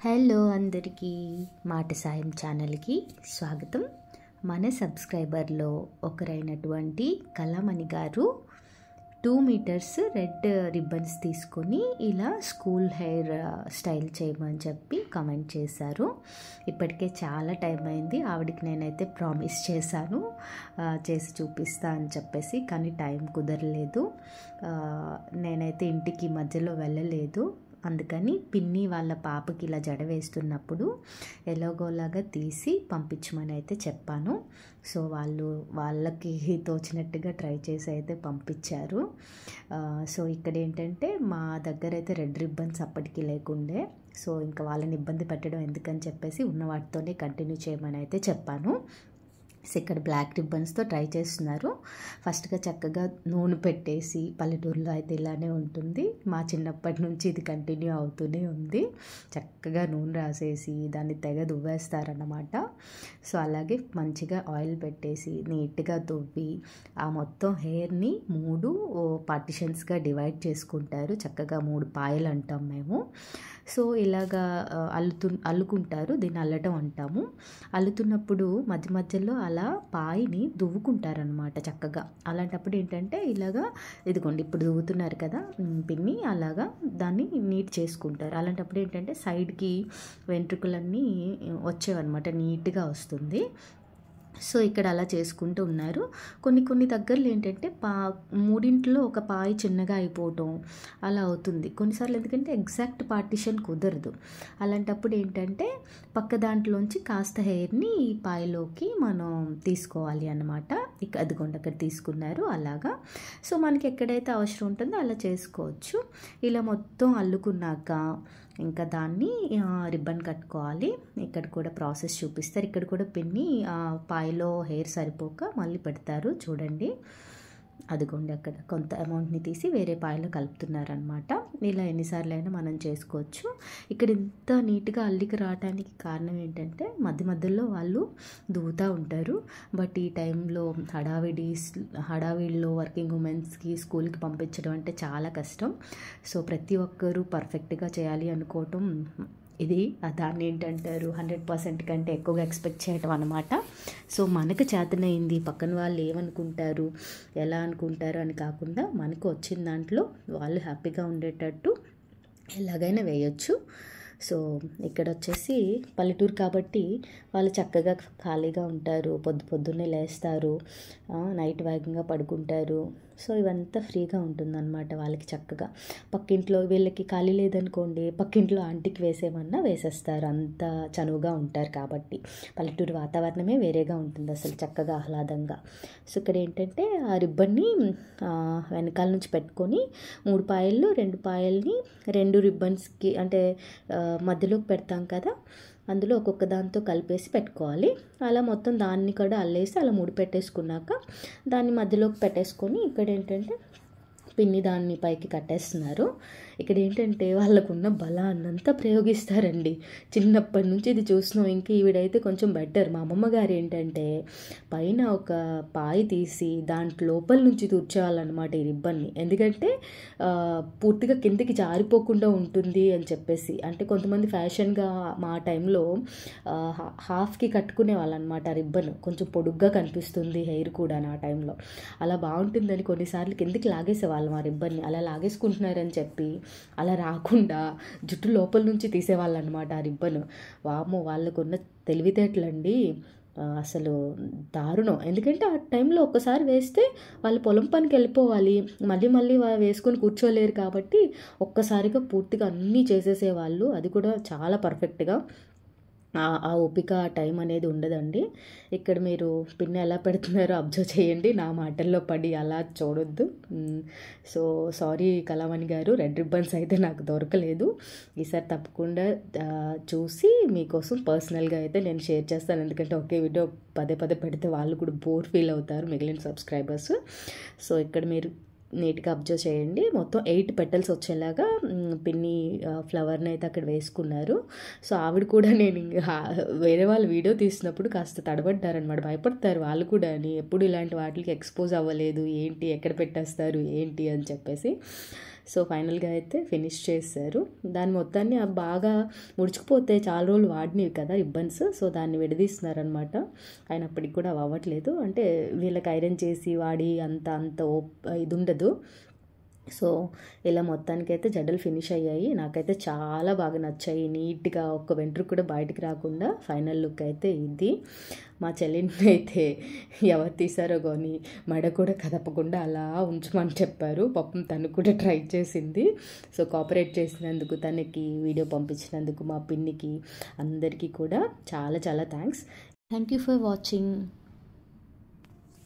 Hello అందరికీ మాట సాయం ఛానల్కి స్వాగతం. మన సబ్స్క్రైబర్లో ఒకరైనటువంటి కళామణి గారు 2 మీటర్స్ రెడ్ రిబ్బన్స్ తీసుకొని ఇలా స్కూల్ హెయిర్ స్టైల్ చేయమని చెప్పి కామెంట్ చేశారు. ఇప్పటికే చాలా టైం అయింది. ఆవిడకి నేనైతే ప్రామిస్ చేశాను చేసి చూపిస్తా అని చెప్పేసి, కానీ టైం కుదరలేదు. నేనైతే ఇంటికి మధ్యలో వెళ్ళలేదు. అందుకని పిన్ని వాళ్ళ పాపకి ఇలా జడ వేస్తున్నప్పుడు ఎలాగోలాగా తీసి పంపించమని అయితే చెప్పాను. సో వాళ్ళకి తోచినట్టుగా ట్రై చేసి అయితే పంపించారు. సో ఇక్కడ ఏంటంటే మా దగ్గర అయితే రెడ్ రిబ్బన్స్ అప్పటికి లేకుండే. సో ఇంకా వాళ్ళని ఇబ్బంది పెట్టడం ఎందుకని చెప్పేసి ఉన్న వాటితోనే కంటిన్యూ చేయమని అయితే చెప్పాను. సో ఇక్కడ బ్లాక్ రిబ్బన్స్తో ట్రై చేస్తున్నారు. ఫస్ట్గా చక్కగా నూనె పెట్టేసి, పల్లెటూరులో అయితే ఇలానే ఉంటుంది, మా చిన్నప్పటి నుంచి ఇది కంటిన్యూ అవుతూనే ఉంది. చక్కగా నూనె రాసేసి దాన్ని తెగ దువ్వేస్తారన్నమాట. సో అలాగే మంచిగా ఆయిల్ పెట్టేసి నీట్గా దువ్వి ఆ మొత్తం హెయిర్ని 3 పార్టిషన్స్గా డివైడ్ చేసుకుంటారు. చక్కగా 3 పాయలు అంటాం మేము. సో ఇలాగా అల్లుకుంటారు. దీన్ని అల్లటం అంటాము. అల్లుతున్నప్పుడు మధ్య మధ్యలో అలా పాయిని దువ్వుకుంటారనమాట చక్కగా. అలాంటప్పుడు ఏంటంటే ఇలాగా ఇదిగోండి ఇప్పుడు దువ్వుతున్నారు కదా పిన్ని, అలాగా దాన్ని నీట్ చేసుకుంటారు. అలాంటప్పుడు ఏంటంటే సైడ్కి వెంట్రుకలన్నీ వచ్చేవన్నమాట, నీట్గా వస్తుంది. సో ఇక్కడ అలా చేసుకుంటూ ఉన్నారు. కొన్ని దగ్గరలో ఏంటంటే మూడింట్లో ఒక పాయి చిన్నగా అయిపోవటం అలా అవుతుంది కొన్నిసార్లు. ఎందుకంటే ఎగ్జాక్ట్ పార్టిషన్ కుదరదు. అలాంటప్పుడు ఏంటంటే పక్క దాంట్లోంచి కాస్త హెయిర్ని ఈ పాయలోకి మనం తీసుకోవాలి అన్నమాట. అదిగోండి అక్కడ తీసుకున్నారు అలాగా. సో మనకి ఎక్కడైతే అవసరం ఉంటుందో అలా చేసుకోవచ్చు. ఇలా మొత్తం అల్లుకున్నాక ఇంకా దాన్ని రిబ్బన్ కట్టుకోవాలి. ఇక్కడ కూడా ప్రాసెస్ చూపిస్తారు. ఇక్కడ కూడా పిన్ని పాయలో హెయిర్ సరిపోక మళ్ళీ పెడతారు చూడండి. అదిగోండి అక్కడ కొంత అమౌంట్ని తీసి వేరే పాయలో కలుపుతున్నారనమాట. ఇలా ఎన్నిసార్లు అయినా మనం చేసుకోవచ్చు. ఇక్కడ ఇంత నీట్గా అల్లికి రావడానికి కారణం ఏంటంటే మధ్యలో వాళ్ళు దువ్వుతూ ఉంటారు. బట్ ఈ టైంలో హడావిడిలో వర్కింగ్ ఉమెన్స్కి స్కూల్కి పంపించడం అంటే చాలా కష్టం. సో ప్రతి ఒక్కరూ పర్ఫెక్ట్గా చేయాలి అనుకోవటం ఇది దాన్ని ఏంటంటారు 100% కంటే ఎక్కువగా ఎక్స్పెక్ట్ చేయటం అనమాట. సో మనకు చేతనైంది, పక్కన వాళ్ళు ఏమనుకుంటారు ఎలా అనుకుంటారు అని కాకుండా మనకు వచ్చిన దాంట్లో వాళ్ళు హ్యాపీగా ఉండేటట్టు ఎలాగైనా వేయొచ్చు. సో ఇక్కడ వచ్చేసి పల్లెటూరు కాబట్టి వాళ్ళు చక్కగా ఖాళీగా ఉంటారు, పొద్దున్నే లేస్తారు, నైట్ వేగంగా పడుకుంటారు. సో ఇవంతా ఫ్రీగా ఉంటుందన్నమాట వాళ్ళకి. చక్కగా పక్కింట్లో వీళ్ళకి ఖాళీ లేదనుకోండి, పక్కింట్లో ఆంటీకి వేసేమన్నా వేసేస్తారు. అంత చనువుగా ఉంటారు కాబట్టి పల్లెటూరు వాతావరణమే వేరేగా ఉంటుంది అసలు, చక్కగా ఆహ్లాదంగా. సో ఇక్కడ ఏంటంటే ఆ రిబ్బన్ని వెనకాల నుంచి పెట్టుకొని 3 పాయల్లో 2 పాయల్ని 2 రిబ్బన్స్కి అంటే మధ్యలోకి పెడతాం కదా, అందులో ఒక్కొక్క దాంతో కలిపేసి పెట్టుకోవాలి. అలా మొత్తం దాన్ని కూడా అల్లేసి అలా ముడి పెట్టేసుకున్నాక దాన్ని మధ్యలోకి పెట్టేసుకొని ఇక్కడ ఏంటంటే పిన్ని దాన్ని పైకి కట్టేస్తున్నారు. ఇక్కడ ఏంటంటే వాళ్ళకున్న బలాన్నంతా ప్రయోగిస్తారండి. చిన్నప్పటి నుంచి ఇది చూస్తున్నాం. ఇంకా ఈవిడైతే కొంచెం బెటర్. మా అమ్మమ్మ గారు ఏంటంటే పైన ఒక పాయి తీసి దాంట్లో లోపల నుంచి తూర్చేవాళ్ళనమాట ఈ రిబ్బన్ని. ఎందుకంటే పూర్తిగా కిందకి జారిపోకుండా ఉంటుంది అని చెప్పేసి. అంటే కొంతమంది ఫ్యాషన్గా మా టైంలో హాఫ్కి కట్టుకునే వాళ్ళనమాట ఆ రిబ్బన్. కొంచెం పొడుగ్గా కనిపిస్తుంది హెయిర్ కూడా నా టైంలో. అలా బాగుంటుందని కొన్నిసార్లు కిందకి లాగేసేవాళ్ళం ఆ రిబ్బన్ని. అలా లాగేసుకుంటున్నారని చెప్పి అలా రాకుండా జుట్టు లోపల నుంచి తీసేవాళ్ళు అనమాట ఆ రిబ్బను. వామ్మో వాళ్ళకున్న తెలివితేటలండి అసలు దారుణం. ఎందుకంటే ఆ టైంలో ఒక్కసారి వేస్తే వాళ్ళు పొలం పనికి వెళ్ళిపోవాలి, మళ్ళీ వేసుకొని కూర్చోలేరు కాబట్టి ఒక్కసారిగా పూర్తిగా అన్నీ చేసేసేవాళ్ళు. అది కూడా చాలా పర్ఫెక్ట్గా. ఆ ఓపిక టైం అనేది ఉండదండి. ఇక్కడ మీరు పిన్ ఎలా పెడుతున్నారో అబ్జర్వ్ చేయండి, నా మాటల్లో పడి అలా చూడొద్దు. సో సారీ కళామణి గారు, రెడ్ రిబ్బన్స్ అయితే నాకు దొరకలేదు. ఈసారి తప్పకుండా చూసి మీకోసం పర్సనల్గా అయితే నేను షేర్ చేస్తాను. ఎందుకంటే ఒకే వీడియో పదే పెడితే వాళ్ళు కూడా బోర్ ఫీల్ అవుతారు మిగిలిన సబ్స్క్రైబర్స్. సో ఇక్కడ మీరు నీట్గా అబ్జర్వ్ చేయండి. మొత్తం 8 పెటల్స్ వచ్చేలాగా పిన్ని ఫ్లవర్ని అయితే అక్కడ వేసుకున్నారు. సో ఆవిడ కూడా నేను వేరే వాళ్ళు వీడియో తీసినప్పుడు కాస్త తడబడ్డారనమాట, భయపడతారు వాళ్ళు కూడా. ఎప్పుడు ఇలాంటి వాటికి ఎక్స్పోజ్ అవ్వలేదు, ఏంటి ఎక్కడ పెట్టేస్తారు ఏంటి అని చెప్పేసి. సో ఫైనల్గా అయితే ఫినిష్ చేశారు. దాని మొత్తాన్ని బాగా ముడుచుకుపోతే చాలా రోజులు వాడినవి కదా రిబ్బన్స్, సో దాన్ని విడదీస్తున్నారనమాట. అయినప్పటికి కూడా అవ్వట్లేదు, అంటే వీళ్ళకి ఐరన్ చేసి వాడి అంత ఇది ఉండదు. సో ఇలా మొత్తానికైతే జడలు ఫినిష్ అయ్యాయి. నాకైతే చాలా బాగా నచ్చాయి, నీట్గా ఒక్క వెంట్రుక కూడా బయటికి రాకుండా ఫైనల్ లుక్ అయితే ఇది. మా చెల్లిని అయితే ఎవరు తీసారో కానీ మెడ కూడా కదపకుండా అలా ఉంచమని చెప్పారు. పాపం తను కూడా ట్రై చేసింది. సో కోఆపరేట్ చేసినందుకు, తనకి వీడియో పంపించినందుకు, మా పిన్నికి అందరికీ కూడా చాలా చాలా thanks. Thank you for watching.